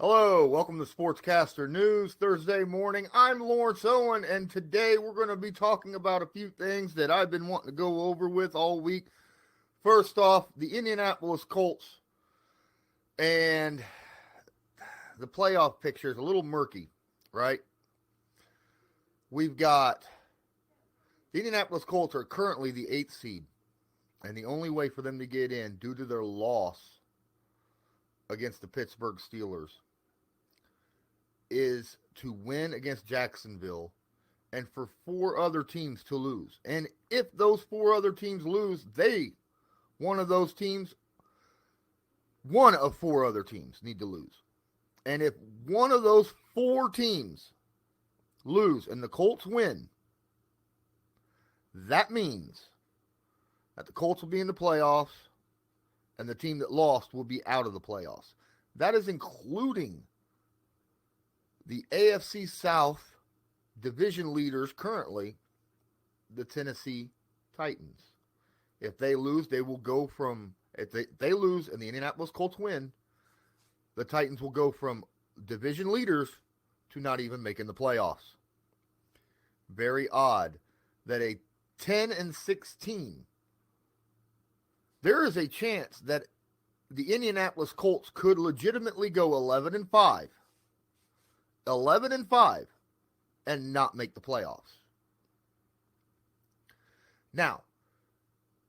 Hello, welcome to Sportscaster News Thursday morning. I'm Lawrence Owen, and today we're going to be talking about a few things that I've been wanting to go over with all week. First off, the Indianapolis Colts and the playoff picture is a little murky, right? We've got the Indianapolis Colts are currently the 8th seed, and the only way for them to get in due to their loss against the Pittsburgh Steelers is to win against Jacksonville and for 4 other teams to lose. And if those 4 other teams lose, one of 4 other teams need to lose. And if one of those 4 teams lose and the Colts win, that means that the Colts will be in the playoffs and the team that lost will be out of the playoffs. That is including the AFC South division leaders currently, the Tennessee Titans. If they lose, they will go from, if they lose and the Indianapolis Colts win, the Titans will go from division leaders to not even making the playoffs. Very odd that a 10-16, there is a chance that the Indianapolis Colts could legitimately go 11-5, and not make the playoffs. Now,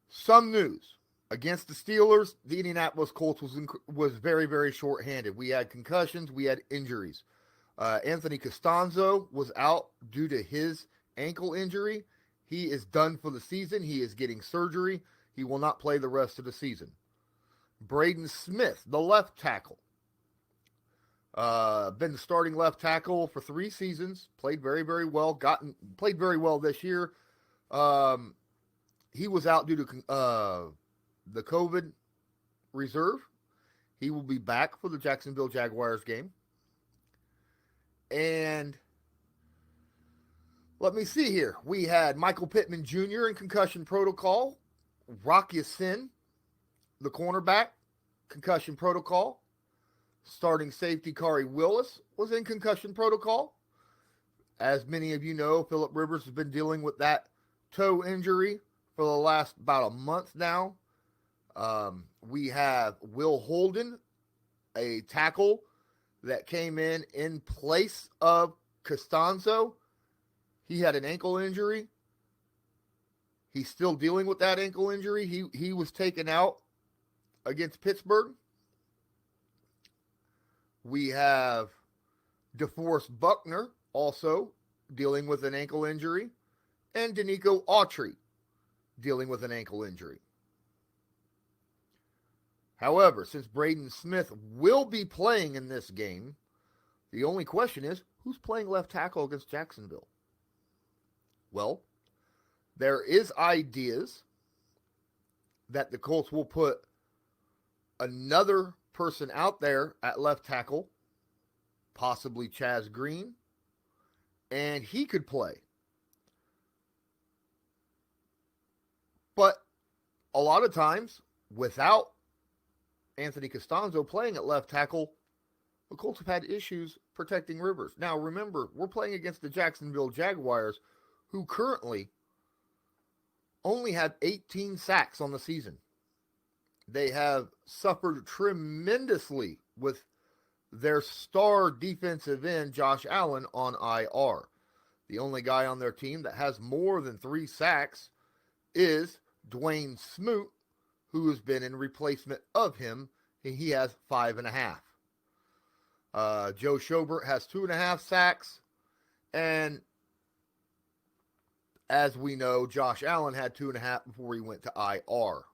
some news. Against the Steelers, the Indianapolis Colts was very, very short-handed. We had concussions. We had injuries. Anthony Costanzo was out due to his ankle injury. He is done for the season. He is getting surgery. He will not play the rest of the season. Braden Smith, the left tackle, been the starting left tackle for 3 seasons. Played very, very well. Played very well this year. He was out due to the COVID reserve. He will be back for the Jacksonville Jaguars game. And let me see here. We had Michael Pittman Jr. in concussion protocol. Rock Ya-Sin, the cornerback, concussion protocol. Starting safety Kari Willis was in concussion protocol. As many of you know, Philip Rivers has been dealing with that toe injury for the last about a month now. We have Will Holden, a tackle that came in place of Costanzo. He had an ankle injury. He's still dealing with that ankle injury. He was taken out against Pittsburgh. We have DeForest Buckner also dealing with an ankle injury. And Danico Autry dealing with an ankle injury. However, since Braden Smith will be playing in this game, the only question is, who's playing left tackle against Jacksonville? Well, there is ideas that the Colts will put another person out there at left tackle, possibly Chaz Green, and he could play. But a lot of times, without Anthony Costanzo playing at left tackle, the Colts have had issues protecting Rivers. Now, remember, we're playing against the Jacksonville Jaguars, who currently only have 18 sacks on the season. They have suffered tremendously with their star defensive end, Josh Allen, on IR. The only guy on their team that has more than 3 sacks is Dwayne Smoot, who has been in replacement of him, and he has 5.5. Joe Schobert has 2.5 sacks, and as we know, Josh Allen had 2.5 before he went to IR.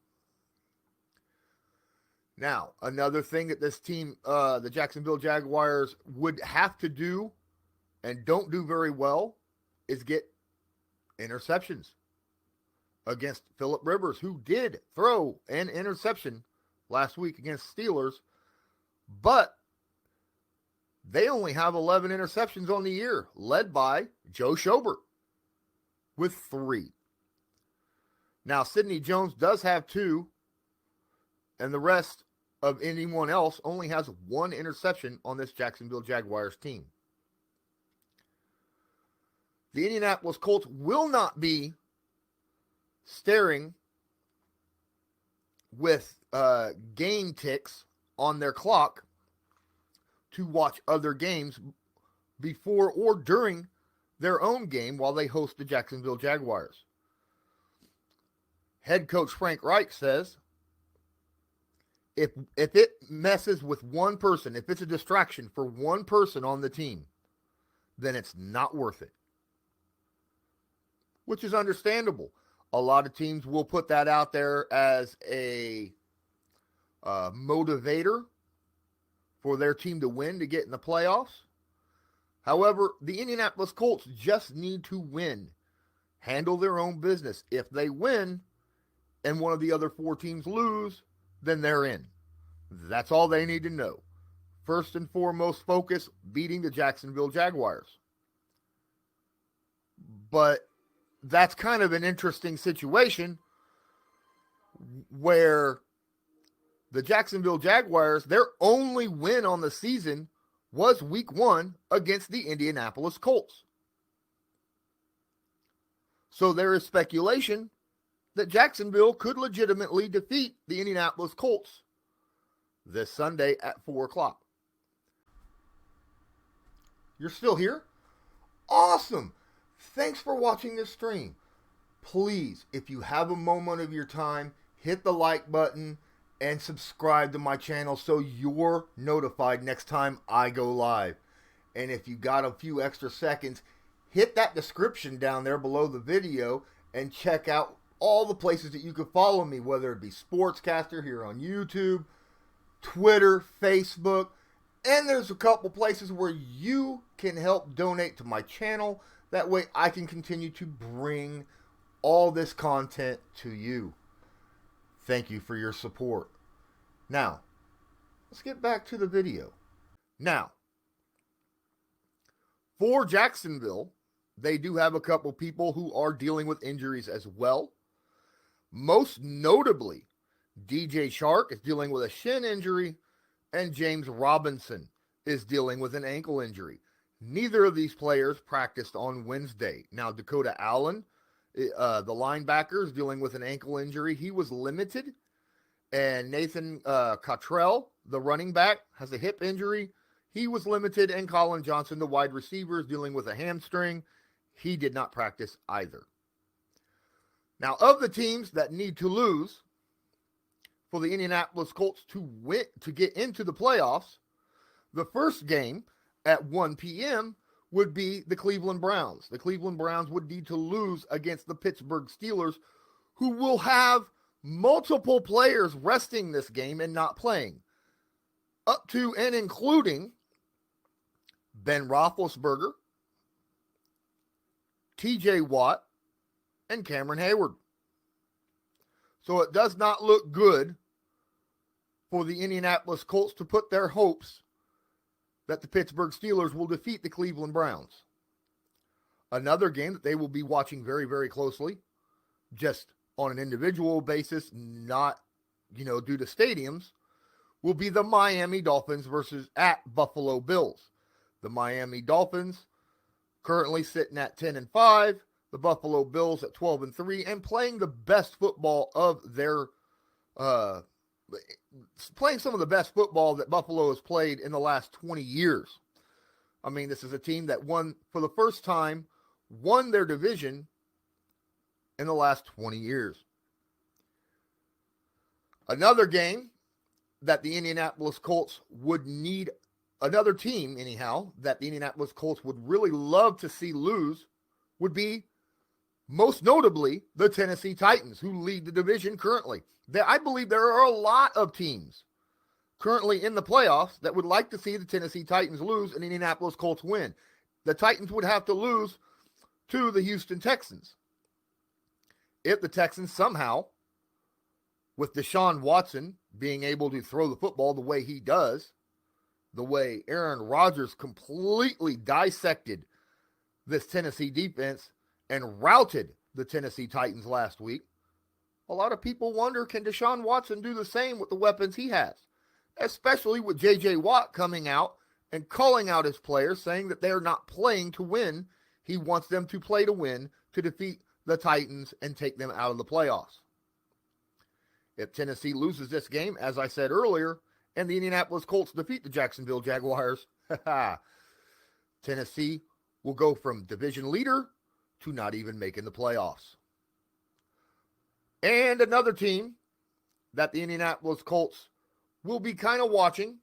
Now, another thing that this team, the Jacksonville Jaguars, would have to do and don't do very well is get interceptions against Philip Rivers, who did throw an interception last week against Steelers, but they only have 11 interceptions on the year, led by Joe Schobert with 3. Now, Sidney Jones does have 2, and the rest of anyone else only has one interception on this Jacksonville Jaguars team. The Indianapolis Colts will not be staring with game ticks on their clock to watch other games before or during their own game while they host the Jacksonville Jaguars. Head coach Frank Reich says, if it messes with one person, if it's a distraction for one person on the team, then it's not worth it. Which is understandable. A lot of teams will put that out there as a motivator for their team to win, to get in the playoffs. However, the Indianapolis Colts just need to win, handle their own business. If they win and one of the other four teams lose, then they're in. That's all they need to know. First and foremost focus, beating the Jacksonville Jaguars. But that's kind of an interesting situation where the Jacksonville Jaguars, their only win on the season was week 1 against the Indianapolis Colts. So there is speculation that Jacksonville could legitimately defeat the Indianapolis Colts this Sunday at 4 o'clock. You're still here? Awesome! Thanks for watching this stream. Please, if you have a moment of your time, hit the like button and subscribe to my channel so you're notified next time I go live. And if you got a few extra seconds, hit that description down there below the video and check out all the places that you can follow me, whether it be Sportscaster here on YouTube, Twitter, Facebook, and there's a couple places where you can help donate to my channel. That way I can continue to bring all this content to you. Thank you for your support. Now, let's get back to the video. Now, for Jacksonville, they do have a couple people who are dealing with injuries as well. Most notably, DJ Chark is dealing with a shin injury, and James Robinson is dealing with an ankle injury. Neither of these players practiced on Wednesday. Now, Dakota Allen, the linebacker, is dealing with an ankle injury. He was limited. And Nathan Cottrell, the running back, has a hip injury. He was limited. And Colin Johnson, the wide receiver, is dealing with a hamstring. He did not practice either. Now, of the teams that need to lose for the Indianapolis Colts to win, to get into the playoffs, the first game at 1 p.m. would be the Cleveland Browns. The Cleveland Browns would need to lose against the Pittsburgh Steelers, who will have multiple players resting this game and not playing, up to and including Ben Roethlisberger, TJ Watt, and Cameron Hayward. So it does not look good for the Indianapolis Colts to put their hopes that the Pittsburgh Steelers will defeat the Cleveland Browns. Another game that they will be watching very, very closely, just on an individual basis, not, due to stadiums, will be the Miami Dolphins versus at Buffalo Bills. The Miami Dolphins currently sitting at 10-5, the Buffalo Bills at 12-3, and playing the best football of their, playing some of the best football that Buffalo has played in the last 20 years. I mean, this is a team that for the first time, won their division in the last 20 years. Another game that the Indianapolis Colts would need, another team anyhow, that the Indianapolis Colts would really love to see lose would be, most notably, the Tennessee Titans, who lead the division currently. I believe there are a lot of teams currently in the playoffs that would like to see the Tennessee Titans lose and the Indianapolis Colts win. The Titans would have to lose to the Houston Texans. If the Texans somehow, with Deshaun Watson being able to throw the football the way he does, the way Aaron Rodgers completely dissected this Tennessee defense and routed the Tennessee Titans last week, a lot of people wonder, can Deshaun Watson do the same with the weapons he has? especially with J.J. Watt coming out and calling out his players, saying that they are not playing to win. He wants them to play to win, to defeat the Titans and take them out of the playoffs. If Tennessee loses this game, as I said earlier, and the Indianapolis Colts defeat the Jacksonville Jaguars, Tennessee will go from division leader to not even making the playoffs. And another team that the Indianapolis Colts will be kind of watching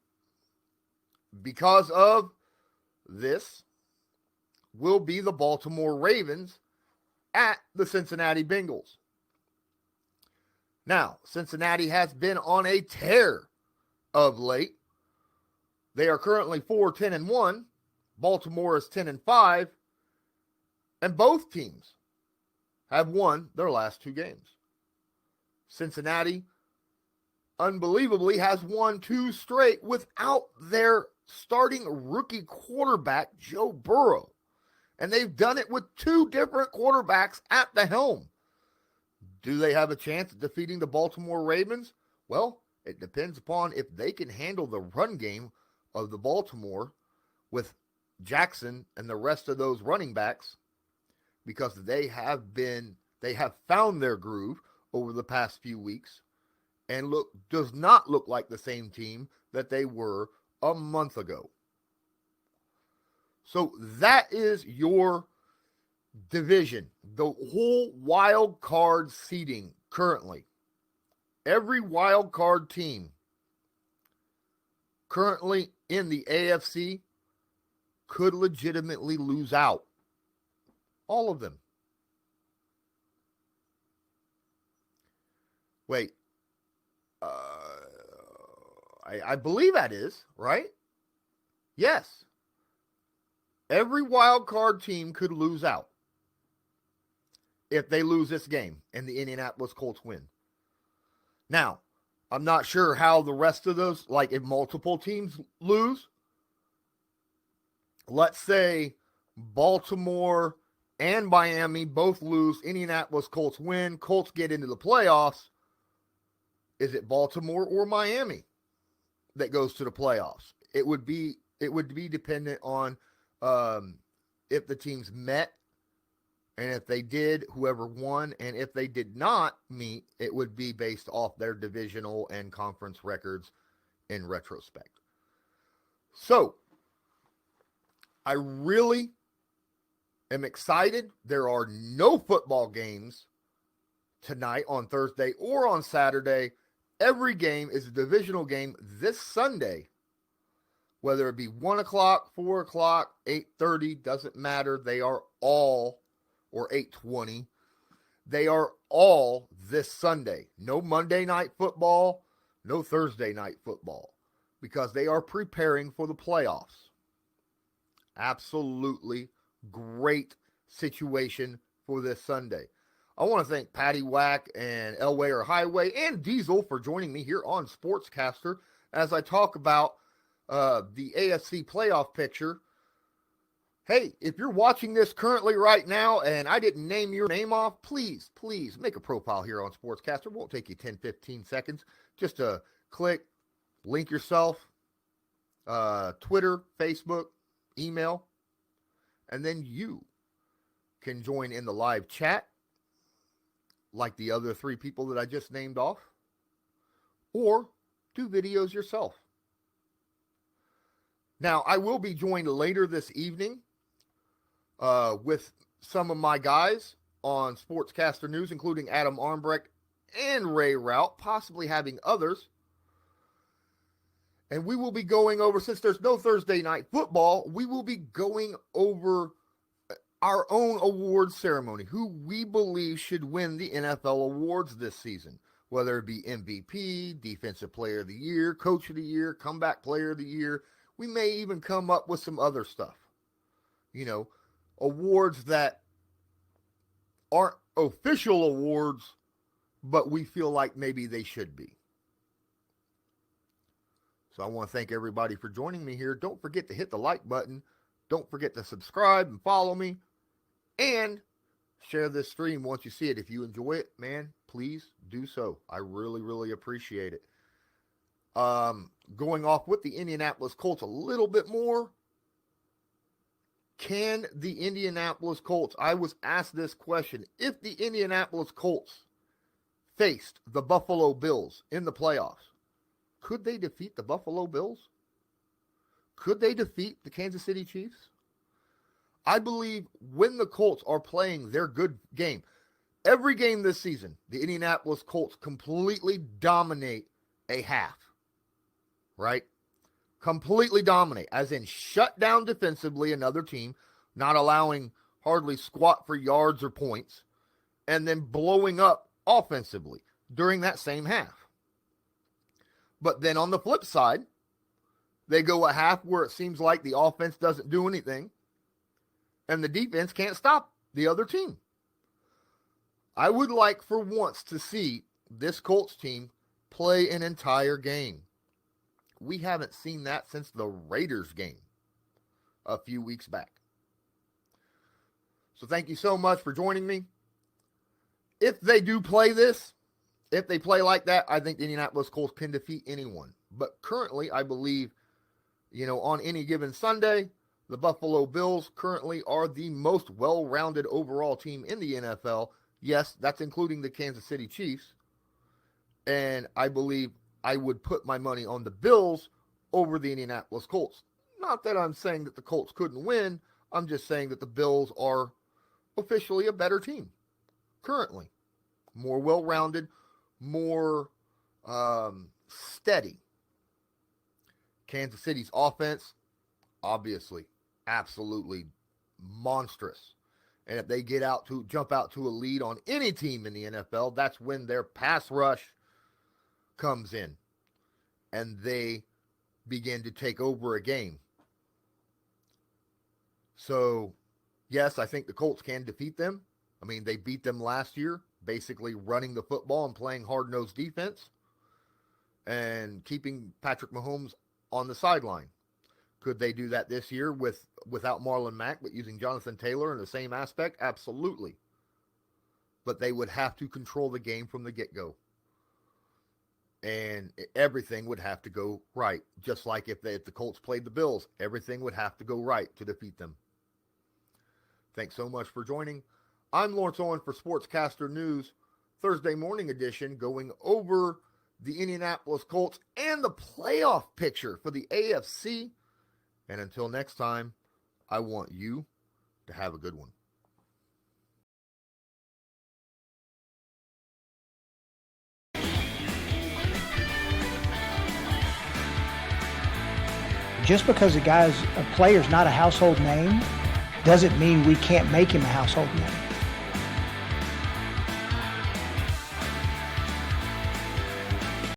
because of this will be the Baltimore Ravens at the Cincinnati Bengals. Now, Cincinnati has been on a tear of late. They are currently 4-10-1. Baltimore is 10-5. And both teams have won their last two games. Cincinnati, unbelievably, has won two straight without their starting rookie quarterback, Joe Burrow. And they've done it with two different quarterbacks at the helm. Do they have a chance at defeating the Baltimore Ravens? Well, it depends upon if they can handle the run game of the Baltimore with Jackson and the rest of those running backs, because they have found their groove over the past few weeks and does not look like the same team that they were a month ago. So that is your division, the whole wild card seeding currently. Every wild card team currently in the AFC could legitimately lose out. All of them. Wait. I believe that is, right? Yes. Every wild card team could lose out if they lose this game and the Indianapolis Colts win. Now, I'm not sure how the rest of those, like if multiple teams lose, let's say Baltimore and Miami both lose, Indianapolis Colts win, Colts get into the playoffs. Is it Baltimore or Miami that goes to the playoffs? It would be dependent on if the teams met, and if they did, whoever won, and if they did not meet, it would be based off their divisional and conference records in retrospect. So, I really am excited. There are no football games tonight on Thursday or on Saturday. Every game is a divisional game this Sunday. Whether it be 1 o'clock, 4 o'clock, 8:30, doesn't matter. They are all, or 8:20, they are all this Sunday. No Monday night football, no Thursday night football, because they are preparing for the playoffs. Absolutely great situation for this Sunday. I want to thank Patty Wack and Elway or Highway and Diesel for joining me here on Sportscaster as I talk about the AFC playoff picture. Hey, if you're watching this currently right now and I didn't name your name off, please make a profile here on Sportscaster. It won't take you 10, 15 seconds. Just to click, link yourself, Twitter, Facebook, email, and then you can join in the live chat like the other three people that I just named off, or do videos yourself. Now, I will be joined later this evening with some of my guys on Sportscaster News, including Adam Armbrecht and Ray Rout, possibly having others. And we will be going over, since there's no Thursday night football, we will be going over our own awards ceremony, who we believe should win the NFL awards this season, whether it be MVP, Defensive Player of the Year, Coach of the Year, Comeback Player of the Year. We may even come up with some other stuff. You know, awards that aren't official awards, but we feel like maybe they should be. So I want to thank everybody for joining me here. Don't forget to hit the like button. Don't forget to subscribe and follow me. And share this stream once you see it. If you enjoy it, man, please do so. I really, really appreciate it. going off with the Indianapolis Colts a little bit more, can the Indianapolis Colts, I was asked this question, if the Indianapolis Colts faced the Buffalo Bills in the playoffs, could they defeat the Buffalo Bills? Could they defeat the Kansas City Chiefs? I believe when the Colts are playing their good game, every game this season, the Indianapolis Colts completely dominate a half, right? Completely dominate, as in shut down defensively another team, not allowing hardly squat for yards or points, and then blowing up offensively during that same half. But then on the flip side, they go a half where it seems like the offense doesn't do anything, and the defense can't stop the other team. I would like for once to see this Colts team play an entire game. We haven't seen that since the Raiders game a few weeks back. So thank you so much for joining me. If they do play this, if they play like that, I think the Indianapolis Colts can defeat anyone. But currently, I believe, on any given Sunday, the Buffalo Bills currently are the most well-rounded overall team in the NFL. Yes, that's including the Kansas City Chiefs. And I believe I would put my money on the Bills over the Indianapolis Colts. Not that I'm saying that the Colts couldn't win. I'm just saying that the Bills are officially a better team currently. More well-rounded, more steady. Kansas City's offense, obviously, absolutely monstrous. And if they jump out to a lead on any team in the NFL, that's when their pass rush comes in and they begin to take over a game. So, yes, I think the Colts can defeat them. I mean, they beat them last year, basically running the football and playing hard-nosed defense and keeping Patrick Mahomes on the sideline. Could they do that this year without Marlon Mack, but using Jonathan Taylor in the same aspect? Absolutely. But they would have to control the game from the get-go. And everything would have to go right. Just like if the Colts played the Bills, everything would have to go right to defeat them. Thanks so much for joining. I'm Lawrence Owen for Sportscaster News, Thursday morning edition, going over the Indianapolis Colts and the playoff picture for the AFC. And until next time, I want you to have a good one. Just because a player's not a household name doesn't mean we can't make him a household name.